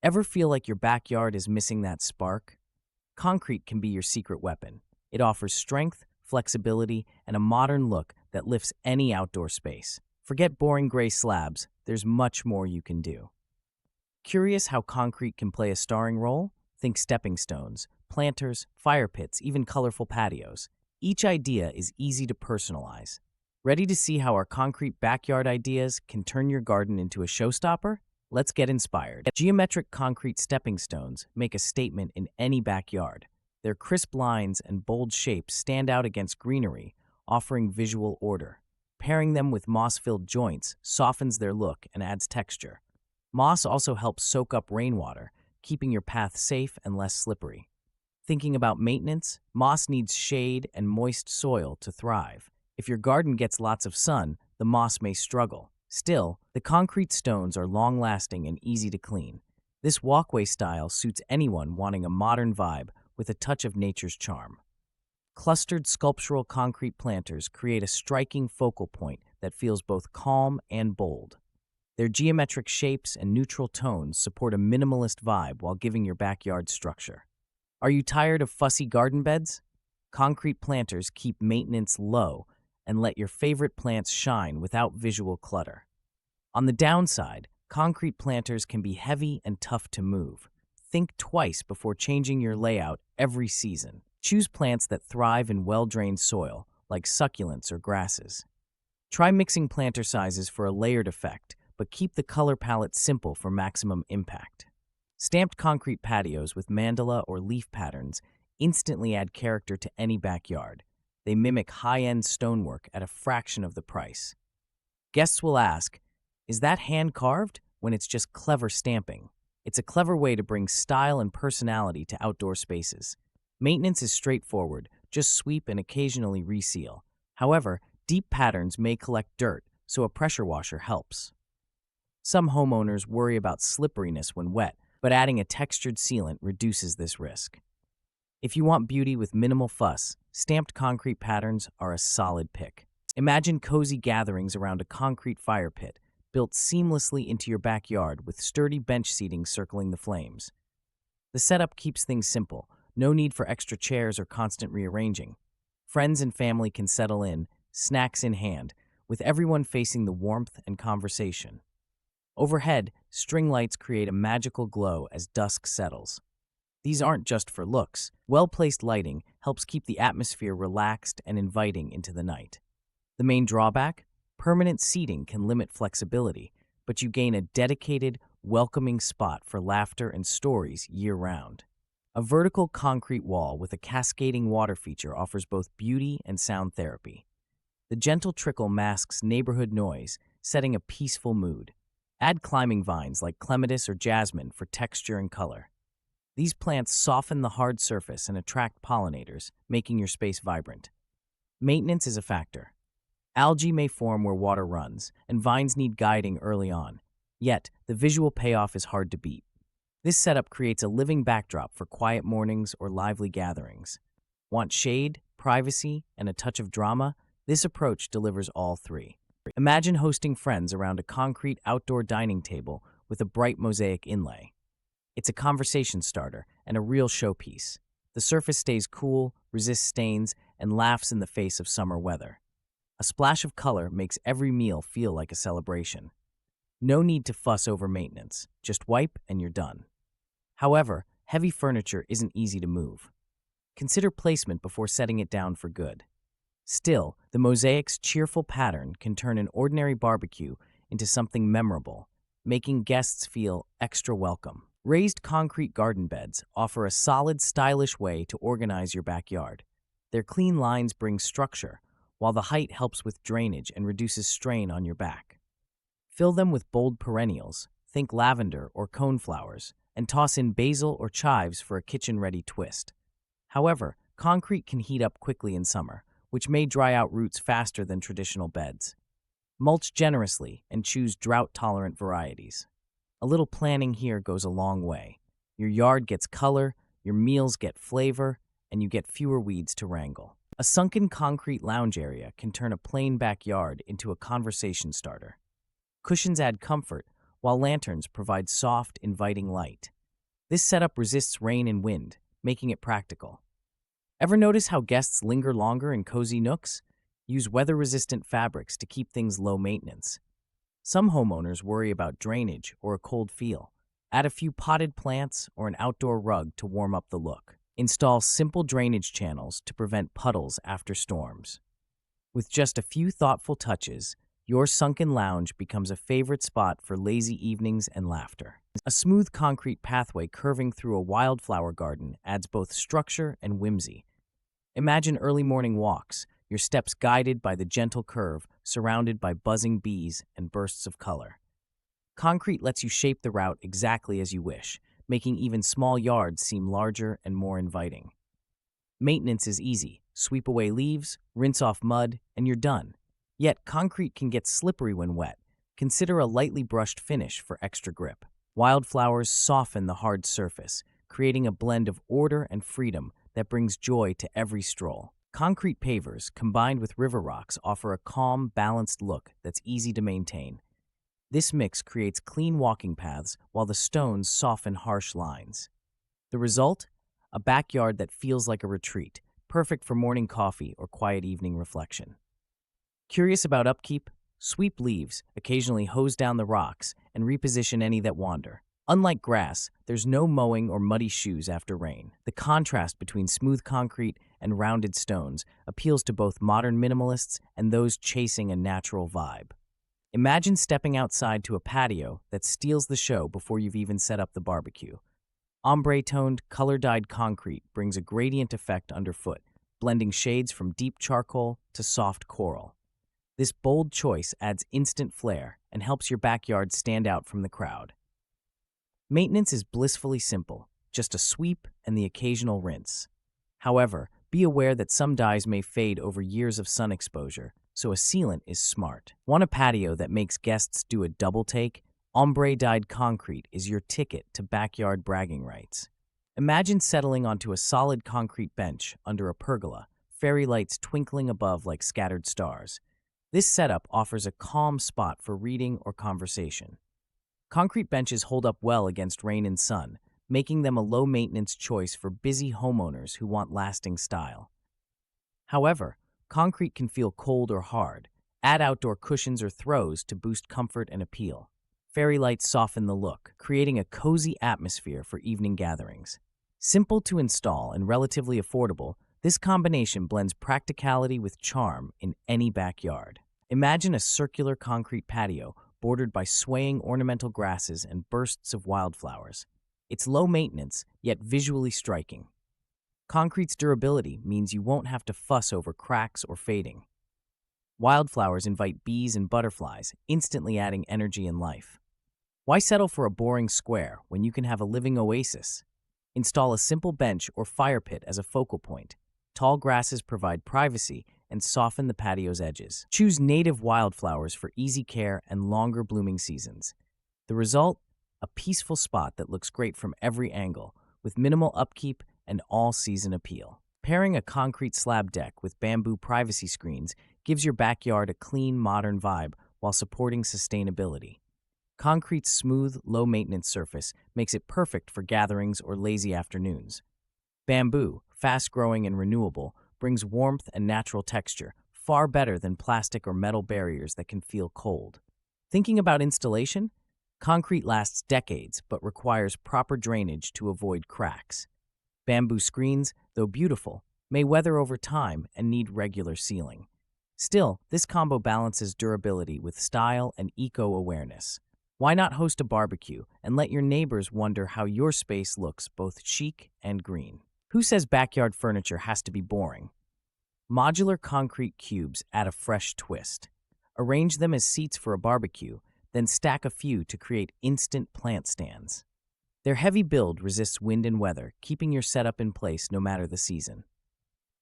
Ever feel like your backyard is missing that spark? Concrete can be your secret weapon. It offers strength, flexibility, and a modern look that lifts any outdoor space. Forget boring gray slabs, there's much more you can do. Curious how concrete can play a starring role? Think stepping stones, planters, fire pits, even colorful patios. Each idea is easy to personalize. Ready to see how our concrete backyard ideas can turn your garden into a showstopper? Let's get inspired. Geometric concrete stepping stones make a statement in any backyard. Their crisp lines and bold shapes stand out against greenery, offering visual order. Pairing them with moss-filled joints softens their look and adds texture. Moss also helps soak up rainwater, keeping your path safe and less slippery. Thinking about maintenance, moss needs shade and moist soil to thrive. If your garden gets lots of sun, the moss may struggle. Still, the concrete stones are long-lasting and easy to clean. This walkway style suits anyone wanting a modern vibe with a touch of nature's charm. Clustered sculptural concrete planters create a striking focal point that feels both calm and bold. Their geometric shapes and neutral tones support a minimalist vibe while giving your backyard structure. Are you tired of fussy garden beds? Concrete planters keep maintenance low and let your favorite plants shine without visual clutter. On the downside, concrete planters can be heavy and tough to move. Think twice before changing your layout every season. Choose plants that thrive in well-drained soil, like succulents or grasses. Try mixing planter sizes for a layered effect, but keep the color palette simple for maximum impact. Stamped concrete patios with mandala or leaf patterns instantly add character to any backyard. They mimic high-end stonework at a fraction of the price. Guests will ask, is that hand-carved? When it's just clever stamping. It's a clever way to bring style and personality to outdoor spaces. Maintenance is straightforward, just sweep and occasionally reseal. However, deep patterns may collect dirt, so a pressure washer helps. Some homeowners worry about slipperiness when wet, but adding a textured sealant reduces this risk. If you want beauty with minimal fuss, stamped concrete patterns are a solid pick. Imagine cozy gatherings around a concrete fire pit, built seamlessly into your backyard with sturdy bench seating circling the flames. The setup keeps things simple, no need for extra chairs or constant rearranging. Friends and family can settle in, snacks in hand, with everyone facing the warmth and conversation. Overhead, string lights create a magical glow as dusk settles. These aren't just for looks. Well-placed lighting helps keep the atmosphere relaxed and inviting into the night. The main drawback? Permanent seating can limit flexibility, but you gain a dedicated, welcoming spot for laughter and stories year-round. A vertical concrete wall with a cascading water feature offers both beauty and sound therapy. The gentle trickle masks neighborhood noise, setting a peaceful mood. Add climbing vines like clematis or jasmine for texture and color. These plants soften the hard surface and attract pollinators, making your space vibrant. Maintenance is a factor. Algae may form where water runs, and vines need guiding early on. Yet, the visual payoff is hard to beat. This setup creates a living backdrop for quiet mornings or lively gatherings. Want shade, privacy, and a touch of drama? This approach delivers all three. Imagine hosting friends around a concrete outdoor dining table with a bright mosaic inlay. It's a conversation starter and a real showpiece. The surface stays cool, resists stains, and laughs in the face of summer weather. A splash of color makes every meal feel like a celebration. No need to fuss over maintenance. Just wipe and you're done. However, heavy furniture isn't easy to move. Consider placement before setting it down for good. Still, the mosaic's cheerful pattern can turn an ordinary barbecue into something memorable, making guests feel extra welcome. Raised concrete garden beds offer a solid, stylish way to organize your backyard. Their clean lines bring structure, while the height helps with drainage and reduces strain on your back. Fill them with bold perennials, think lavender or coneflowers, and toss in basil or chives for a kitchen-ready twist. However, concrete can heat up quickly in summer, which may dry out roots faster than traditional beds. Mulch generously and choose drought-tolerant varieties. A little planning here goes a long way. Your yard gets color, your meals get flavor, and you get fewer weeds to wrangle. A sunken concrete lounge area can turn a plain backyard into a conversation starter. Cushions add comfort, while lanterns provide soft, inviting light. This setup resists rain and wind, making it practical. Ever notice how guests linger longer in cozy nooks? Use weather-resistant fabrics to keep things low maintenance. Some homeowners worry about drainage or a cold feel. Add a few potted plants or an outdoor rug to warm up the look. Install simple drainage channels to prevent puddles after storms. With just a few thoughtful touches, your sunken lounge becomes a favorite spot for lazy evenings and laughter. A smooth concrete pathway curving through a wildflower garden adds both structure and whimsy. Imagine early morning walks, your steps guided by the gentle curve, surrounded by buzzing bees and bursts of color. Concrete lets you shape the route exactly as you wish, making even small yards seem larger and more inviting. Maintenance is easy. Sweep away leaves, rinse off mud, and you're done. Yet concrete can get slippery when wet. Consider a lightly brushed finish for extra grip. Wildflowers soften the hard surface, creating a blend of order and freedom that brings joy to every stroll. Concrete pavers, combined with river rocks, offer a calm, balanced look that's easy to maintain. This mix creates clean walking paths while the stones soften harsh lines. The result? A backyard that feels like a retreat, perfect for morning coffee or quiet evening reflection. Curious about upkeep? Sweep leaves, occasionally hose down the rocks, and reposition any that wander. Unlike grass, there's no mowing or muddy shoes after rain. The contrast between smooth concrete and rounded stones appeals to both modern minimalists and those chasing a natural vibe. Imagine stepping outside to a patio that steals the show before you've even set up the barbecue. Ombre-toned, color-dyed concrete brings a gradient effect underfoot, blending shades from deep charcoal to soft coral. This bold choice adds instant flair and helps your backyard stand out from the crowd. Maintenance is blissfully simple, just a sweep and the occasional rinse. However, be aware that some dyes may fade over years of sun exposure, so a sealant is smart. Want a patio that makes guests do a double take? Ombre-dyed concrete is your ticket to backyard bragging rights. Imagine settling onto a solid concrete bench under a pergola, fairy lights twinkling above like scattered stars. This setup offers a calm spot for reading or conversation. Concrete benches hold up well against rain and sun, making them a low-maintenance choice for busy homeowners who want lasting style. However, concrete can feel cold or hard. Add outdoor cushions or throws to boost comfort and appeal. Fairy lights soften the look, creating a cozy atmosphere for evening gatherings. Simple to install and relatively affordable, this combination blends practicality with charm in any backyard. Imagine a circular concrete patio bordered by swaying ornamental grasses and bursts of wildflowers. It's low maintenance, yet visually striking. Concrete's durability means you won't have to fuss over cracks or fading. Wildflowers invite bees and butterflies, instantly adding energy and life. Why settle for a boring square when you can have a living oasis? Install a simple bench or fire pit as a focal point. Tall grasses provide privacy and soften the patio's edges. Choose native wildflowers for easy care and longer blooming seasons. The result? A peaceful spot that looks great from every angle, with minimal upkeep and all-season appeal. Pairing a concrete slab deck with bamboo privacy screens gives your backyard a clean, modern vibe while supporting sustainability. Concrete's smooth, low-maintenance surface makes it perfect for gatherings or lazy afternoons. Bamboo, fast-growing and renewable, brings warmth and natural texture, far better than plastic or metal barriers that can feel cold. Thinking about installation? Concrete lasts decades but requires proper drainage to avoid cracks. Bamboo screens, though beautiful, may weather over time and need regular sealing. Still, this combo balances durability with style and eco-awareness. Why not host a barbecue and let your neighbors wonder how your space looks both chic and green? Who says backyard furniture has to be boring? Modular concrete cubes add a fresh twist. Arrange them as seats for a barbecue, then stack a few to create instant plant stands. Their heavy build resists wind and weather, keeping your setup in place no matter the season.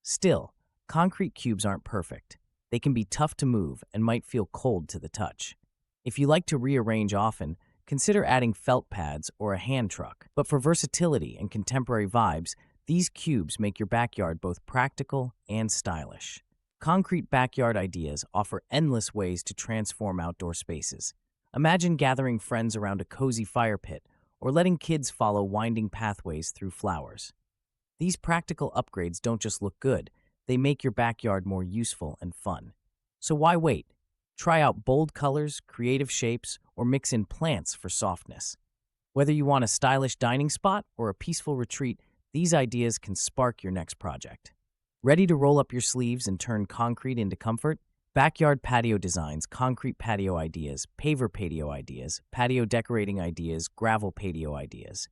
Still, concrete cubes aren't perfect. They can be tough to move and might feel cold to the touch. If you like to rearrange often, consider adding felt pads or a hand truck. But for versatility and contemporary vibes, these cubes make your backyard both practical and stylish. Concrete backyard ideas offer endless ways to transform outdoor spaces. Imagine gathering friends around a cozy fire pit or letting kids follow winding pathways through flowers. These practical upgrades don't just look good, they make your backyard more useful and fun. So why wait? Try out bold colors, creative shapes, or mix in plants for softness. Whether you want a stylish dining spot or a peaceful retreat, these ideas can spark your next project. Ready to roll up your sleeves and turn concrete into comfort? Backyard patio designs, concrete patio ideas, paver patio ideas, patio decorating ideas, gravel patio ideas.